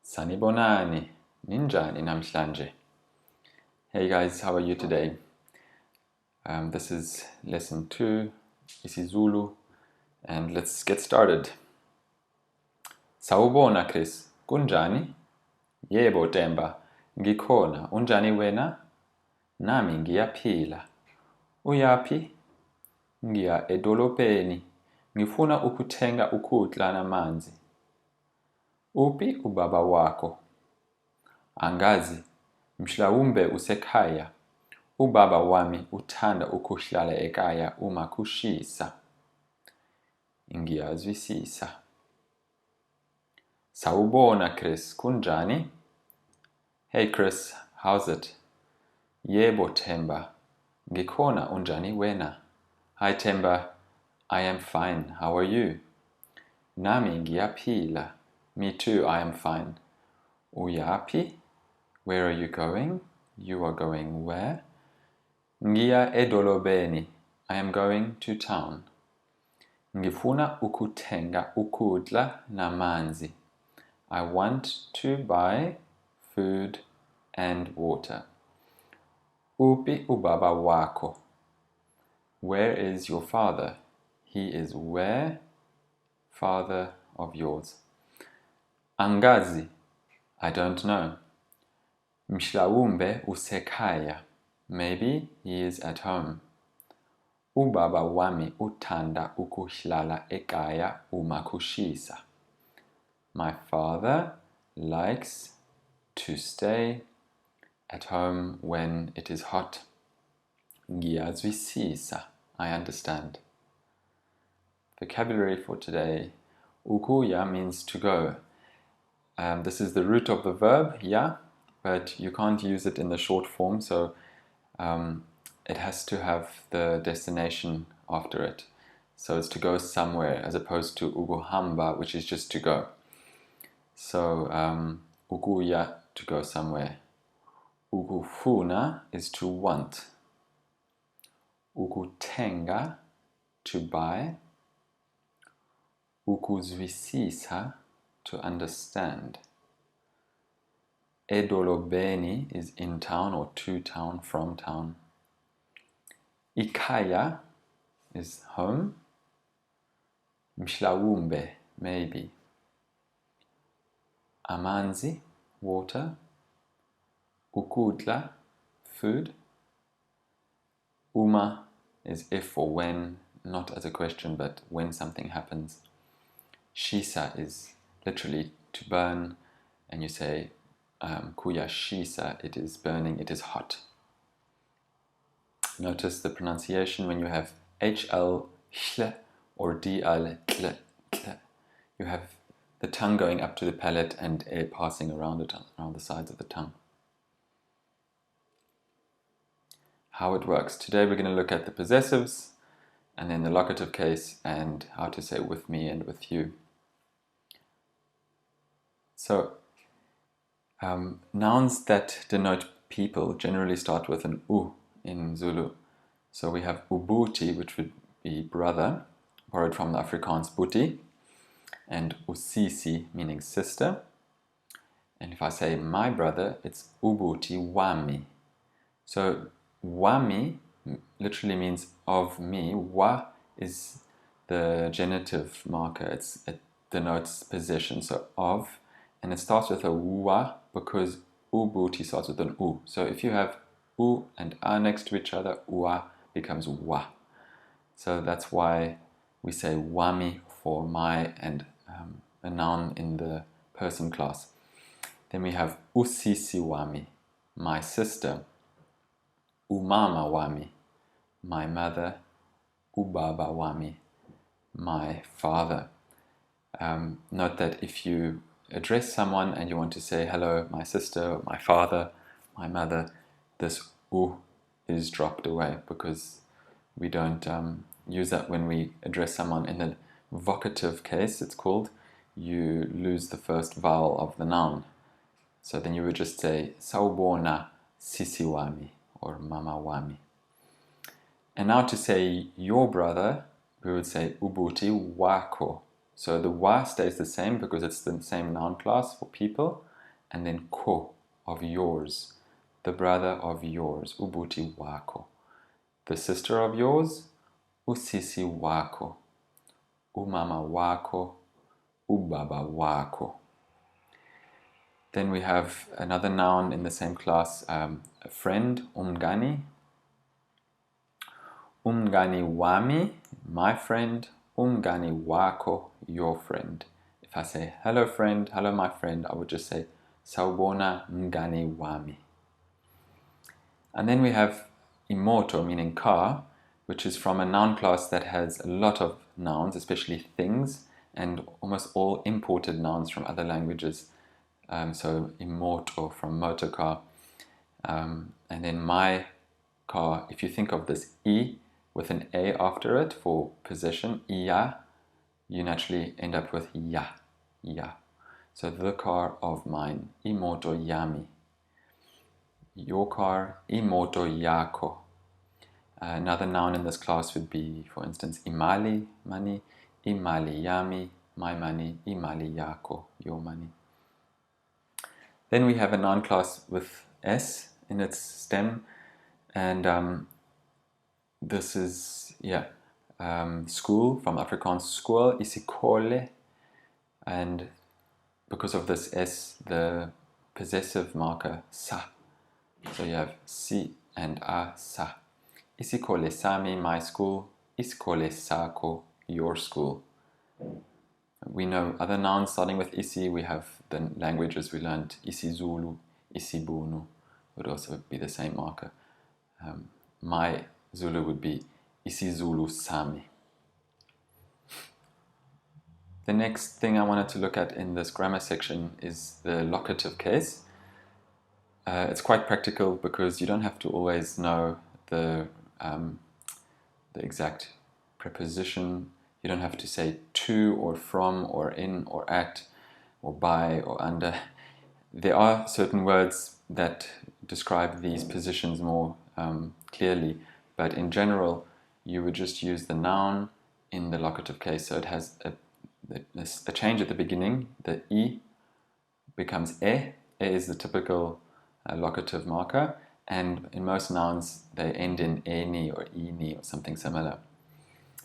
Sanibonani, ninjani namhlanje. Hey guys, how are you today? This is lesson 2, isiZulu, and let's get started. Sawubona Chris, kunjani? Yebo Temba, ngikhona, unjani wena? Nami ngiyaphila. Uyaphi? Ngiya edolobheni. Ngifuna ukuthenga ukudla namanzi. Uphi ubaba wakho? Angazi, mhlawumbe usekhaya. Ubaba wami uthanda ukuhlala ekhaya uma kushisa. Ngiyazwisisa. Sawubona Chris, kunjani? Hey Chris, how's it? Yebo Temba, ngikhona, unjani wena? Hi Temba, I am fine, how are you? Nami ngiyaphila. Me too, I am fine. Uyaphi? Where are you going? You are going where? Ngiya edolobheni. I am going to town. Ngifuna ukuthenga ukudla namanzi. I want to buy food and water. Uphi ubaba wakho? Where is your father? He is where? Father of yours. Angazi. I don't know. Mhlawumbe usekhaya. Maybe he is at home. Ubaba wami uthanda ukuhlala ekhaya uma kushisa. My father likes to stay at home when it is hot. Ngiyazwisisa. I understand. Vocabulary for today. Ukuya means to go. This is the root of the verb, ya, but you can't use it in the short form, so it has to have the destination after it. So it's to go somewhere, as opposed to ukuhamba, which is just to go. So ukuya, to go somewhere. Ukufuna is to want. Ukuthenga, to buy. Ukuzwisisa, to understand. Edolobheni is in town or to town, from town. Ikhaya is home. Mhlawumbe, maybe. Amanzi, water. Ukudla, food. Uma is if or when, not as a question, but when something happens. Shisa is literally to burn, and you say kuya shisa, it is burning, it is hot. Notice the pronunciation when you have hl, hl, or dl, tl, tl. You have the tongue going up to the palate and air passing around it, around the sides of the tongue. How it works. Today we're going to look at the possessives, and then the locative case, and how to say with me and with you. So, nouns that denote people generally start with an u in Zulu. So we have ubuti, which would be brother, borrowed from the Afrikaans buti, and usisi, meaning sister. And if I say my brother, it's ubuti wami. So wami literally means of me. Wa is the genitive marker. It denotes possession, so of. And it starts with a wa because ubuti starts with an u. So if you have u and a next to each other, ua becomes wa. So that's why we say wami for my and a noun in the person class. Then we have usisi wami, my sister. Umama wami, my mother. Ubaba wami, my father. Note that if you address someone and you want to say hello, my sister, my father, my mother, this u is dropped away because we don't use that when we address someone in a vocative case, it's called. You lose the first vowel of the noun. So then you would just say sawubona sisi wami or mama wami. And now to say your brother, we would say ubuti wako. So the wa stays the same because it's the same noun class for people. and then ko, of yours, the brother of yours, ubuti wako, the sister of yours, usisi wako, umama wako, ubaba wako. Then we have another noun in the same class, a friend, umngani. Umngani wami, my friend. Umngani wako, your friend. If I say hello friend, hello my friend, I would just say sawubona mngani wami. And then we have imoto, meaning car, which is from a noun class that has a lot of nouns, especially things, and almost all imported nouns from other languages. So imoto from motor car. And then my car, if you think of this I with an A after it for possession, iya, you naturally end up with ya, ya. So the car of mine, imoto yami. Your car, imoto yako. Another noun in this class would be, for instance, imali, money, imali yami, my money, imali yako, your money. Then we have a noun class with S in its stem, and this is, school, from Afrikaans school, isikole, and because of this S, the possessive marker, sa. So you have si and a, sa. Isikole sami, my school, isikole sako, your school. We know other nouns starting with isi. We have the languages we learned, isi Zulu, isi Bunu, would also be the same marker. My Zulu would be isi Zulu sami. The next thing I wanted to look at in this grammar section is the locative case. It's quite practical because you don't have to always know the exact preposition. You don't have to say to or from or in or at or by or under. There are certain words that describe these positions more clearly, but in general, you would just use the noun in the locative case. So it has a change at the beginning. The I becomes e. E is the typical locative marker, and in most nouns they end in eni or ini or something similar.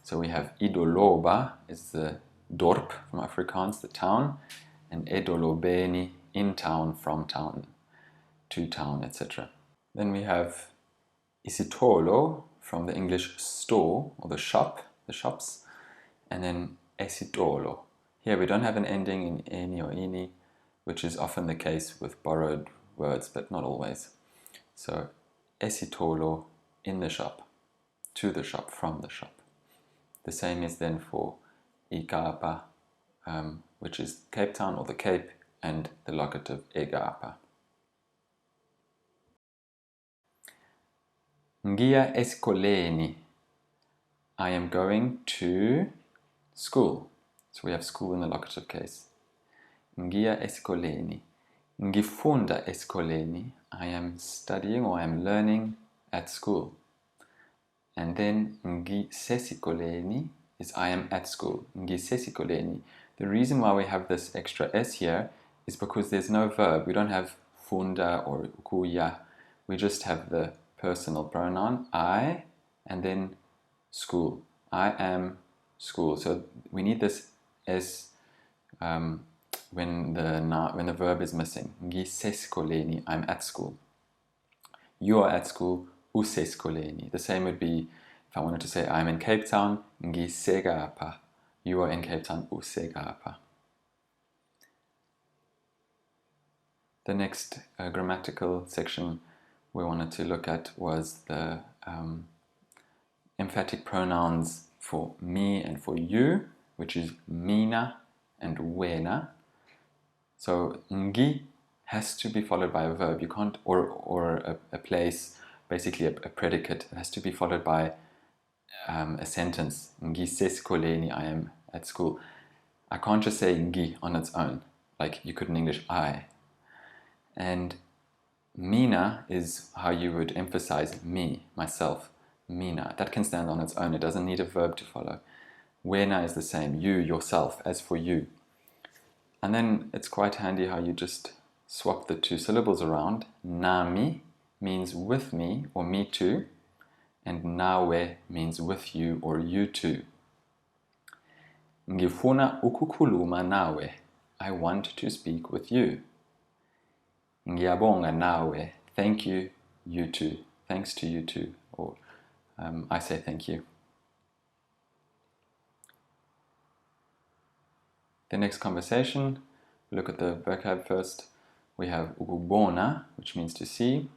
So we have idoloba is the dorp from Afrikaans, the town, and edolobeni, in town, from town, to town, etc. Then we have isitolo from the English store or the shop, the shops, and then esitolo. Here we don't have an ending in eni or ini, which is often the case with borrowed words, but not always. So esitolo, in the shop, to the shop, from the shop. The same is then for Ikapa, which is Cape Town or the Cape, and the locative Egapa. Ngia eskoleni. I am going to school. So we have school in the locative case. Ngia eskoleni. Ngifunda eskoleni. I am studying or I am learning at school. And then ngisesikoleni is I am at school. Ngisesikoleni. The reason why we have this extra S here is because there's no verb. We don't have funda or kuya. We just have the personal pronoun I and then school. I am school. So we need this S when the verb is missing. Ngisesikoleni. I'm at school. You are at school. Useskoleni. The same would be if I wanted to say I'm in Cape Town, ngisegapa. You are in Cape Town, usegapa. The next grammatical section we wanted to look at was the emphatic pronouns for me and for you, which is mina and wena. So ngi has to be followed by a verb. You can't, or a place, basically a predicate. It has to be followed by a sentence. Ngi seskoleni, I am at school. I can't just say ngi on its own, like you could in English, I. And mina is how you would emphasize me, myself, mina. That can stand on its own. It doesn't need a verb to follow. Wena is the same, you, yourself, as for you. And then it's quite handy how you just swap the two syllables around. Nami means with me or me too, and nawe means with you or you too. Ngifuna ukukhuluma nawe. I want to speak with you. Ngiyabonga nawe. Thank you, you too. Thanks to you too. Or I say thank you. The next conversation, look at the vocab first. We have ukubona, which means to see.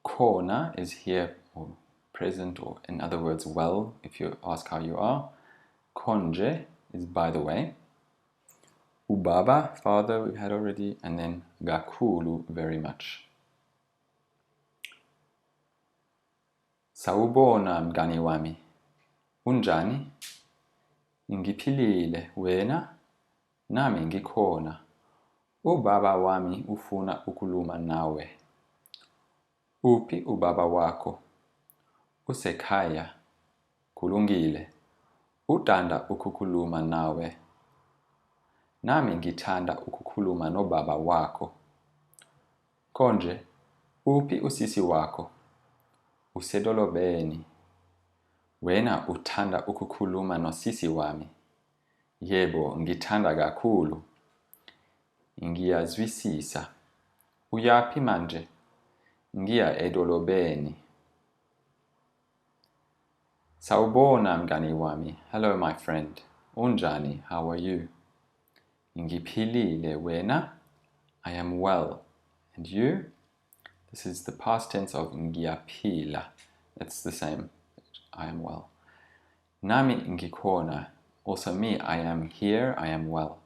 Khona is here, or present, or in other words, well, if you ask how you are. Konje is by the way. Ubaba, father, we had already. And then gakulu, very much. Sawubona mngani wami. Unjani? Ngiphilile, wena? Nami ngikhona. Ubaba wami ufuna ukuluma nawe. Uphi ubaba wakho? Usekhaya. Kulungile. Uthanda ukukhuluma nawe. Nami ngithanda ukukhuluma nobaba wakho. Konje, uphi usisi wakho? Usedolobheni. Wena uthanda ukukhuluma nosisi wami. Yebo, ngithanda kakhulu. Ngiyazwisisa. Uyaphi manje? Ngiya edolobheni. Sawubona mngani wami. Hello my friend. Unjani? How are you? Ngiphilile, wena? I am well. And you? This is the past tense of ngiyaphila. It's the same. I am well. Nami ngikhona. Also me, I am here, I am well.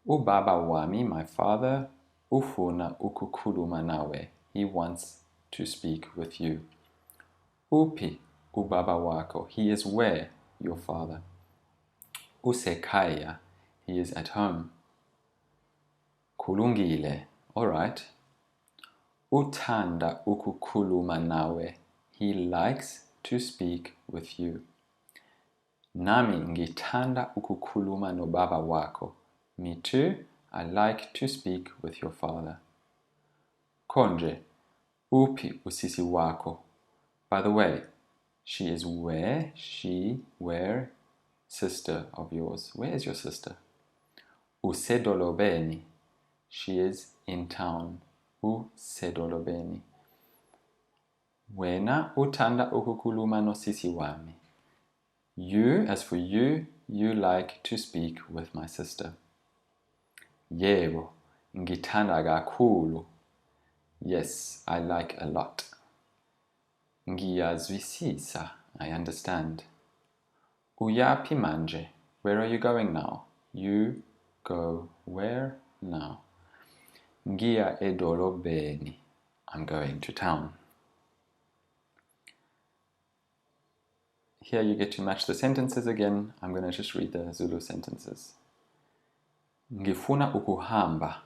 Ubaba wami, my father, ufuna ukukhuluma nawe. He wants to speak with you. Uphi ubaba wakho. He is where? Your father. Usekhaya. He is at home. Kulungile. All right. Uthanda ukukhuluma nawe. He likes to speak with you. Nami ngithanda ukukhuluma nobaba wakho. Me too. I like to speak with your father. Konje, uphi usisi wako. By the way, she is where? She, where? Sister of yours. Where is your sister? Usedolobheni. She is in town. Usedolobheni. Wena uthanda ukukhuluma nosisi wami. You, as for you, you like to speak with my sister. Yebo, ngithanda kakhulu. Yes, I like a lot. Ngiyazwisisa, I understand. Uyaphi manje? Where are you going now? You go where now? Ngiya edolobheni. I'm going to town. Here you get to match the sentences again. I'm going to just read the Zulu sentences. Ngifuna ukuhamba.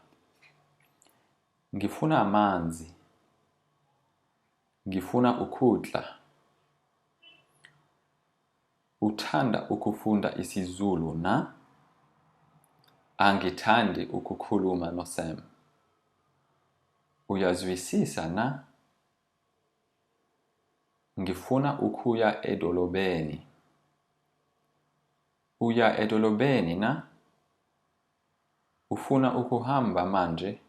Ngifuna amanzi. Ngifuna ukudla. Uthanda ukufunda isiZulu na? Angithandi ukukhuluma noSam. Uyazwisisa na? Ngifuna ukuya edolobheni. Uya edolobheni na? Ufuna ukuhamba manje?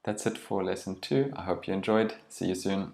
That's it for lesson 2. I hope you enjoyed. See you soon.